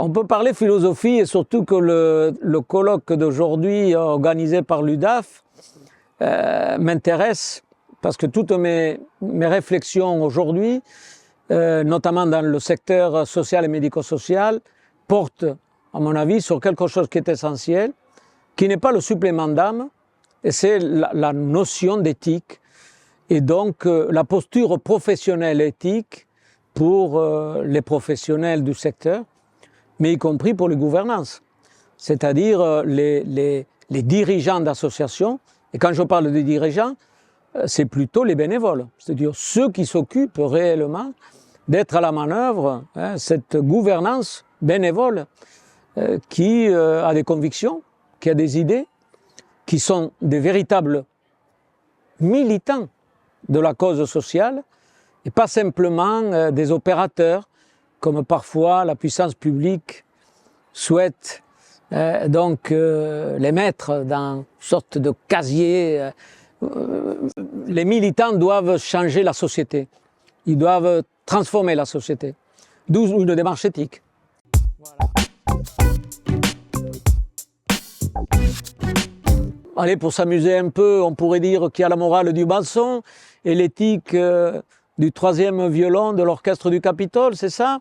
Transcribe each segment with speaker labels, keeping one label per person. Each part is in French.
Speaker 1: On peut parler philosophie et surtout que le colloque d'aujourd'hui organisé par l'UDAF m'intéresse parce que toutes mes réflexions aujourd'hui, notamment dans le secteur social et médico-social, portent, à mon avis, sur quelque chose qui est essentiel, qui n'est pas le supplément d'âme, et c'est la notion d'éthique, et donc la posture professionnelle éthique pour les professionnels du secteur, mais y compris pour les gouvernances, c'est-à-dire les dirigeants d'associations. Et quand je parle de dirigeants, c'est plutôt les bénévoles, c'est-à-dire ceux qui s'occupent réellement d'être à la manœuvre, cette gouvernance bénévole qui a des convictions, qui a des idées, qui sont des véritables militants de la cause sociale et pas simplement des opérateurs comme parfois la puissance publique souhaite donc les mettre dans une sorte de casier. Les militants doivent changer la société, ils doivent transformer la société, d'où une démarche éthique. Voilà. Allez, pour s'amuser un peu, on pourrait dire qu'il y a la morale du maçon et l'éthique du troisième violon de l'orchestre du Capitole, c'est ça?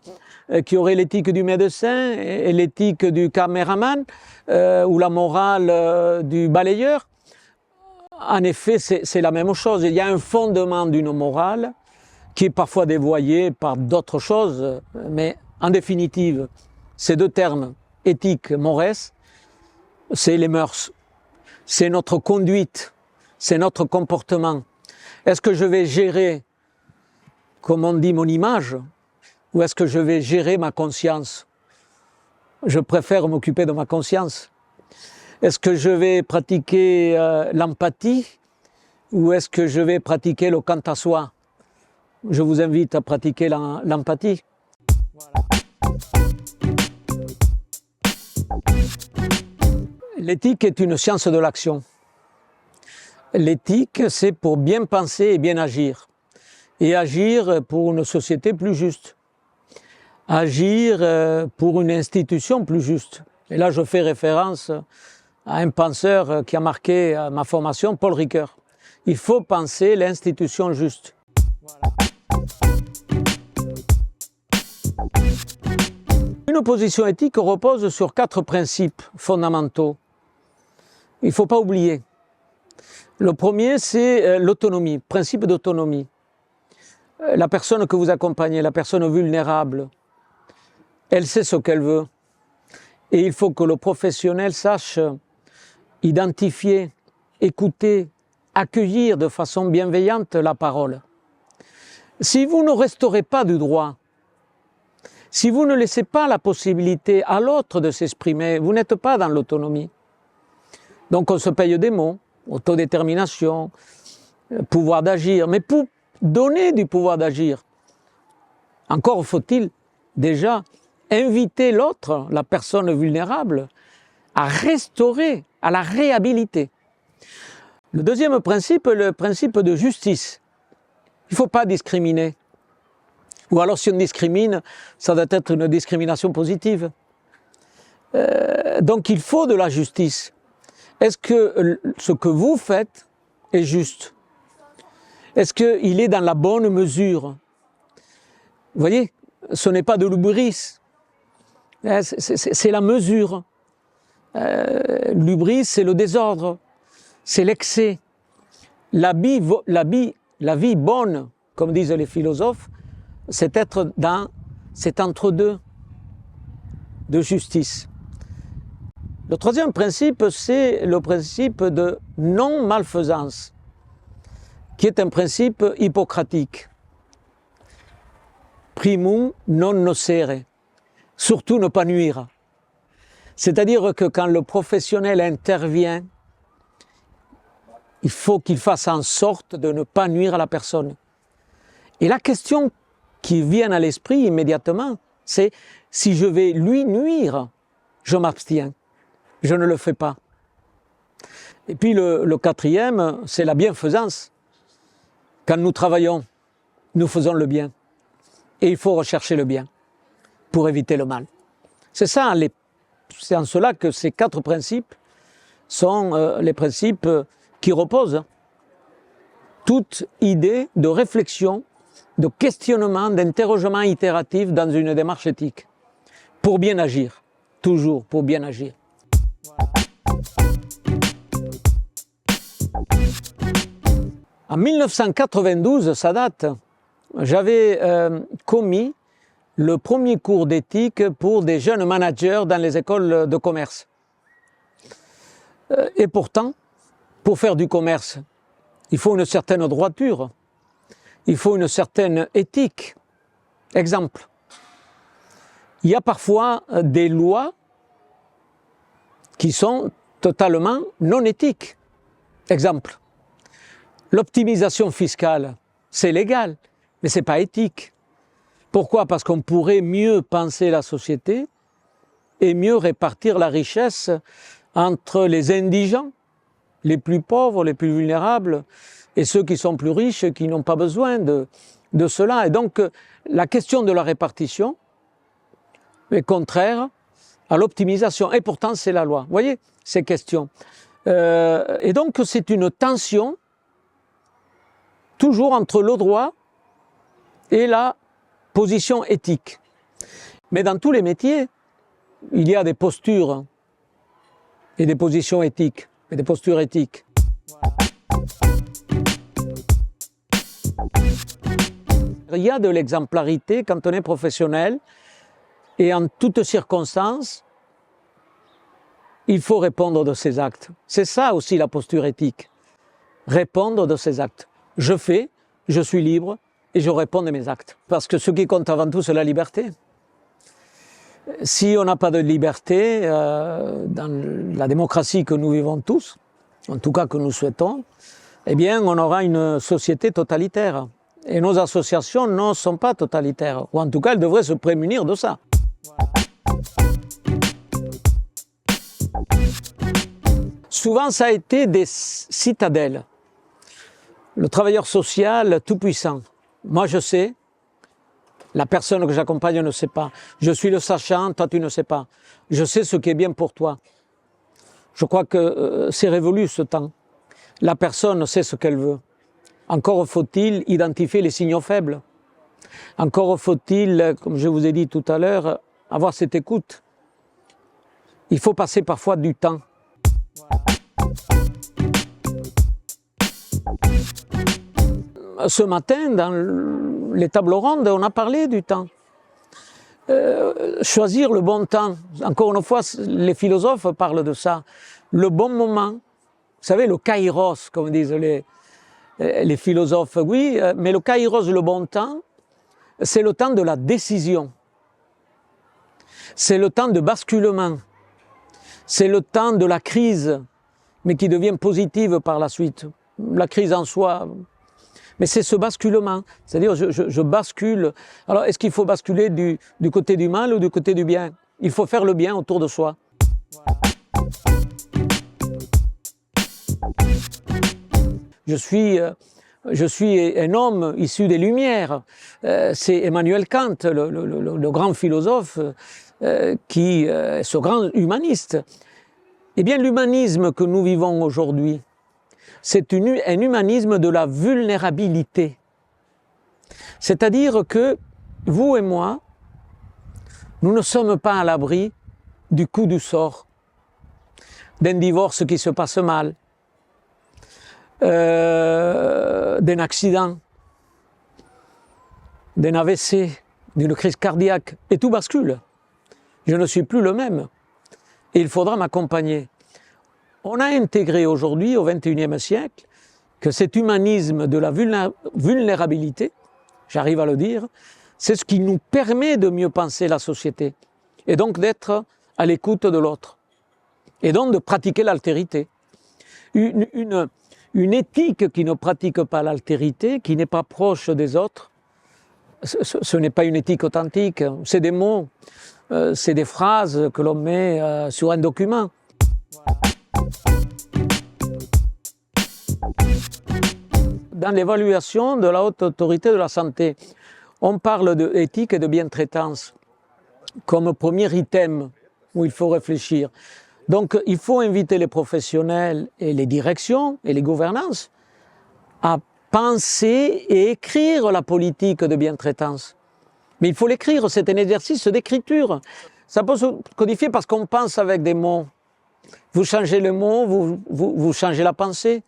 Speaker 1: Qu'il y aurait l'éthique du médecin et l'éthique du caméraman ou la morale du balayeur. En effet, c'est la même chose. Il y a un fondement d'une morale qui est parfois dévoyée par d'autres choses, mais en définitive, ces deux termes, éthique, moresse, c'est les mœurs, c'est notre conduite, c'est notre comportement. Est-ce que je vais gérer, comme on dit, mon image, ou est-ce que je vais gérer ma conscience? Je préfère m'occuper de ma conscience. Est-ce que je vais pratiquer l'empathie, ou est-ce que je vais pratiquer le quant à soi? Je vous invite à pratiquer l'empathie. Voilà. L'éthique est une science de l'action. L'éthique, c'est pour bien penser et bien agir. Et agir pour une société plus juste. Agir pour une institution plus juste. Et là, je fais référence à un penseur qui a marqué ma formation, Paul Ricoeur. Il faut penser l'institution juste. Voilà. Une position éthique repose sur 4 principes fondamentaux. Il ne faut pas oublier. Le premier, c'est l'autonomie, principe d'autonomie. La personne que vous accompagnez, la personne vulnérable, elle sait ce qu'elle veut. Et il faut que le professionnel sache identifier, écouter, accueillir de façon bienveillante la parole. Si vous ne restaurez pas du droit, si vous ne laissez pas la possibilité à l'autre de s'exprimer, vous n'êtes pas dans l'autonomie. Donc on se paye des mots, autodétermination, pouvoir d'agir. Mais pour donner du pouvoir d'agir, encore faut-il déjà inviter l'autre, la personne vulnérable, à restaurer, à la réhabiliter. Le deuxième principe, le principe de justice. Il ne faut pas discriminer. Ou alors si on discrimine, ça doit être une discrimination positive. Donc il faut de la justice. Est-ce que ce que vous faites est juste? Est-ce qu'il est dans la bonne mesure? Vous voyez, ce n'est pas de l'hubris, c'est la mesure. L'hubris, c'est le désordre, c'est l'excès. La vie bonne, comme disent les philosophes, c'est être dans cet entre-deux de justice. Le troisième principe, c'est le principe de non-malfaisance, qui est un principe hippocratique. Primum non nocere, surtout ne pas nuire. C'est-à-dire que quand le professionnel intervient, il faut qu'il fasse en sorte de ne pas nuire à la personne. Et la question qui vient à l'esprit immédiatement, c'est si je vais lui nuire, je m'abstiens. Je ne le fais pas. Et puis le quatrième, c'est la bienfaisance. Quand nous travaillons, nous faisons le bien. Et il faut rechercher le bien pour éviter le mal. C'est en cela que ces 4 principes sont les principes qui reposent toute idée de réflexion, de questionnement, d'interrogement itératif dans une démarche éthique, pour bien agir, toujours pour bien agir. En 1992, ça date, j'avais commis le premier cours d'éthique pour des jeunes managers dans les écoles de commerce. Et pourtant, pour faire du commerce, il faut une certaine droiture, il faut une certaine éthique. Exemple, il y a parfois des lois qui sont totalement non éthiques. Exemple, l'optimisation fiscale, c'est légal, mais ce n'est pas éthique. Pourquoi? Parce qu'on pourrait mieux penser la société et mieux répartir la richesse entre les indigents, les plus pauvres, les plus vulnérables, et ceux qui sont plus riches, qui n'ont pas besoin de cela. Et donc, la question de la répartition est contraire à l'optimisation. Et pourtant, c'est la loi. Vous voyez, ces questions. Et donc, c'est une tension toujours entre le droit et la position éthique. Mais dans tous les métiers, il y a des postures et des positions éthiques, et des postures éthiques. Il y a de l'exemplarité quand on est professionnel et en toutes circonstances, il faut répondre de ses actes. C'est ça aussi la posture éthique, répondre de ses actes. Je fais, je suis libre et je réponds de mes actes. Parce que ce qui compte avant tout, c'est la liberté. Si on n'a pas de liberté dans la démocratie que nous vivons tous, en tout cas que nous souhaitons, eh bien on aura une société totalitaire. Et nos associations ne sont pas totalitaires, ou en tout cas elles devraient se prémunir de ça. Souvent ça a été des citadelles. Le travailleur social tout-puissant. Moi je sais, la personne que j'accompagne ne sait pas. Je suis le sachant, toi tu ne sais pas. Je sais ce qui est bien pour toi. Je crois que c'est révolu ce temps. La personne sait ce qu'elle veut. Encore faut-il identifier les signaux faibles. Encore faut-il, comme je vous ai dit tout à l'heure, avoir cette écoute. Il faut passer parfois du temps. Ce matin, dans les tables rondes, on a parlé du temps. Choisir le bon temps. Encore une fois, les philosophes parlent de ça. Le bon moment. Vous savez, le kairos, comme disent les philosophes. Oui, mais le kairos, le bon temps, c'est le temps de la décision. C'est le temps de basculement. C'est le temps de la crise, mais qui devient positive par la suite. La crise en soi. Mais c'est ce basculement, c'est-à-dire je bascule. Alors est-ce qu'il faut basculer du côté du mal ou du côté du bien? Il faut faire le bien autour de soi. Je suis un homme issu des Lumières. C'est Emmanuel Kant, le grand philosophe, ce grand humaniste. Eh bien l'humanisme que nous vivons aujourd'hui, c'est un humanisme de la vulnérabilité. C'est-à-dire que vous et moi, nous ne sommes pas à l'abri du coup du sort, d'un divorce qui se passe mal, d'un accident, d'un AVC, d'une crise cardiaque, et tout bascule. Je ne suis plus le même et il faudra m'accompagner. On a intégré aujourd'hui, au XXIe siècle, que cet humanisme de la vulnérabilité, j'arrive à le dire, c'est ce qui nous permet de mieux penser la société et donc d'être à l'écoute de l'autre et donc de pratiquer l'altérité. Une éthique qui ne pratique pas l'altérité, qui n'est pas proche des autres, ce n'est pas une éthique authentique, c'est des mots, c'est des phrases que l'on met sur un document. Dans l'évaluation de la haute autorité de la santé, on parle d'éthique et de bientraitance. comme premier item où il faut réfléchir. Donc il faut inviter les professionnels et les directions et les gouvernances à penser et écrire la politique de bientraitance. Mais il faut l'écrire, c'est un exercice d'écriture. Ça peut se codifier parce qu'on pense avec des mots. Vous changez le mot, vous changez la pensée.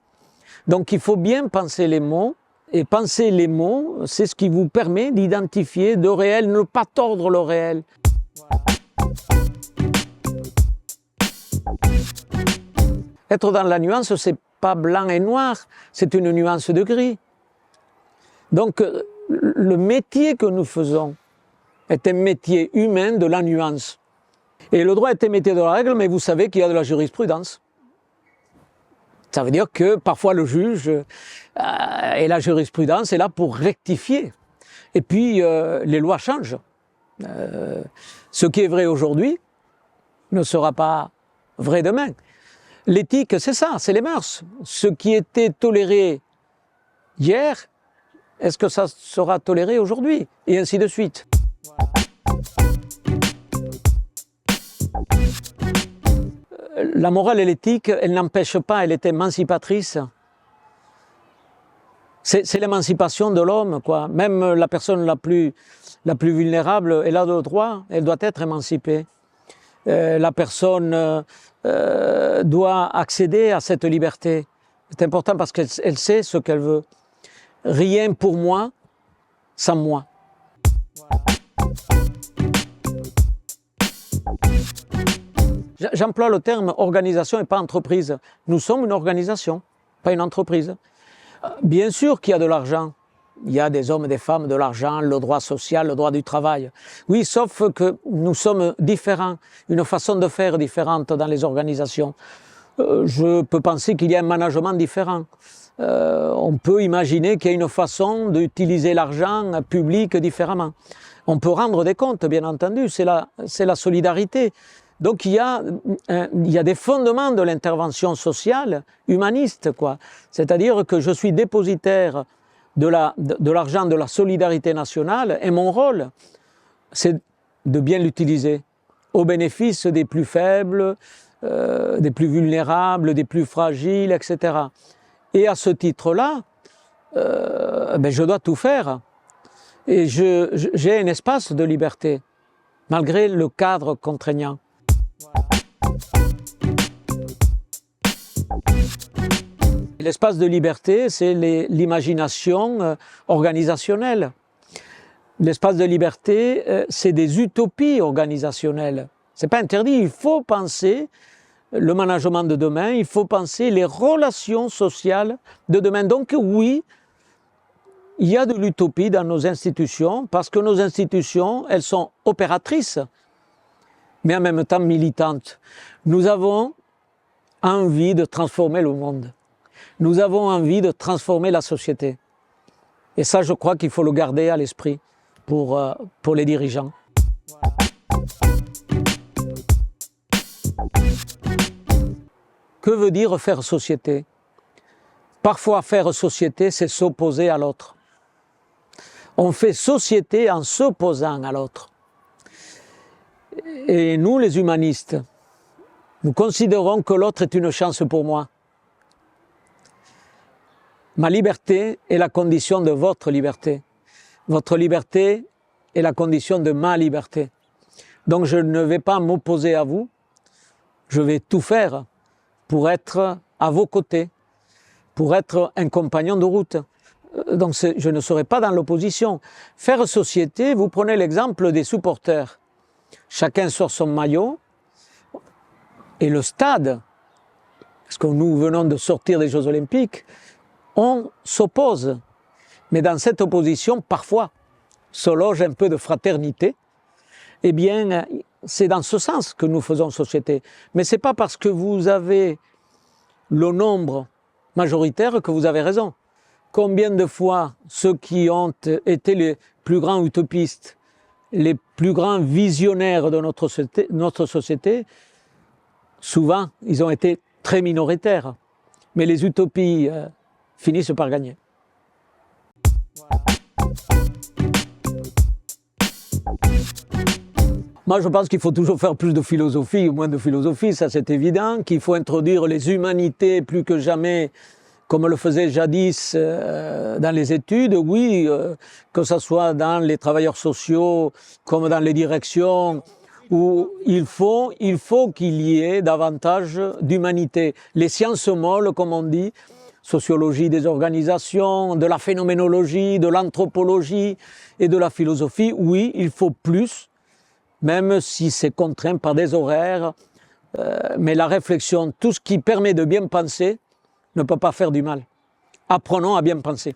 Speaker 1: Donc il faut bien penser les mots, et penser les mots, c'est ce qui vous permet d'identifier le réel, ne pas tordre le réel. Être dans la nuance, c'est pas blanc et noir, c'est une nuance de gris. Donc le métier que nous faisons est un métier humain de la nuance. Et le droit est un métier de la règle, mais vous savez qu'il y a de la jurisprudence. Ça veut dire que parfois le juge et la jurisprudence est là pour rectifier. Et puis les lois changent. Ce qui est vrai aujourd'hui ne sera pas vrai demain. L'éthique, c'est ça, c'est les mœurs. Ce qui était toléré hier, est-ce que ça sera toléré aujourd'hui? Et ainsi de suite. La morale et l'éthique, elles n'empêchent pas, elle est émancipatrice. C'est l'émancipation de l'homme, quoi. Même la personne la plus vulnérable, elle a le droit, elle doit être émancipée. La personne doit accéder à cette liberté. C'est important parce qu'elle sait ce qu'elle veut. Rien pour moi sans moi. J'emploie le terme organisation et pas entreprise. Nous sommes une organisation, pas une entreprise. Bien sûr qu'il y a de l'argent. Il y a des hommes et des femmes, de l'argent, le droit social, le droit du travail. Oui, sauf que nous sommes différents, une façon de faire différente dans les organisations. Je peux penser qu'il y a un management différent. On peut imaginer qu'il y a une façon d'utiliser l'argent public différemment. On peut rendre des comptes, bien entendu, c'est la solidarité. Donc il y a des fondements de l'intervention sociale humaniste, quoi. C'est-à-dire que je suis dépositaire de l'argent de la solidarité nationale et mon rôle, c'est de bien l'utiliser au bénéfice des plus faibles, des plus vulnérables, des plus fragiles, etc. Et à ce titre-là, je dois tout faire. Et j'ai un espace de liberté, malgré le cadre contraignant. L'espace de liberté, c'est l'imagination organisationnelle. L'espace de liberté, c'est des utopies organisationnelles. Ce n'est pas interdit, il faut penser le management de demain, il faut penser les relations sociales de demain. Donc oui, il y a de l'utopie dans nos institutions, parce que nos institutions, elles sont opératrices, mais en même temps militantes. Nous avons envie de transformer le monde. Nous avons envie de transformer la société. Et ça, je crois qu'il faut le garder à l'esprit pour les dirigeants. Que veut dire faire société? Parfois, faire société, c'est s'opposer à l'autre. On fait société en s'opposant à l'autre. Et nous, les humanistes, nous considérons que l'autre est une chance pour moi. Ma liberté est la condition de votre liberté. Votre liberté est la condition de ma liberté. Donc je ne vais pas m'opposer à vous, je vais tout faire pour être à vos côtés, pour être un compagnon de route. Donc je ne serai pas dans l'opposition. Faire société, vous prenez l'exemple des supporters. Chacun sort son maillot et le stade, parce que nous venons de sortir des Jeux Olympiques, on s'oppose. Mais dans cette opposition, parfois, se loge un peu de fraternité. Eh bien, c'est dans ce sens que nous faisons société. Mais ce n'est pas parce que vous avez le nombre majoritaire que vous avez raison. Combien de fois ceux qui ont été les plus grands utopistes, les plus grands visionnaires de notre société, souvent, ils ont été très minoritaires. Mais les utopies finissent par gagner. Moi, je pense qu'il faut toujours faire plus de philosophie ou moins de philosophie, ça c'est évident, qu'il faut introduire les humanités plus que jamais, comme on le faisait jadis dans les études, oui, que ce soit dans les travailleurs sociaux, comme dans les directions, où il faut qu'il y ait davantage d'humanité. Les sciences molles, comme on dit, sociologie des organisations, de la phénoménologie, de l'anthropologie et de la philosophie, oui, il faut plus, même si c'est contraint par des horaires, mais la réflexion, tout ce qui permet de bien penser, ne peut pas faire du mal. Apprenons à bien penser.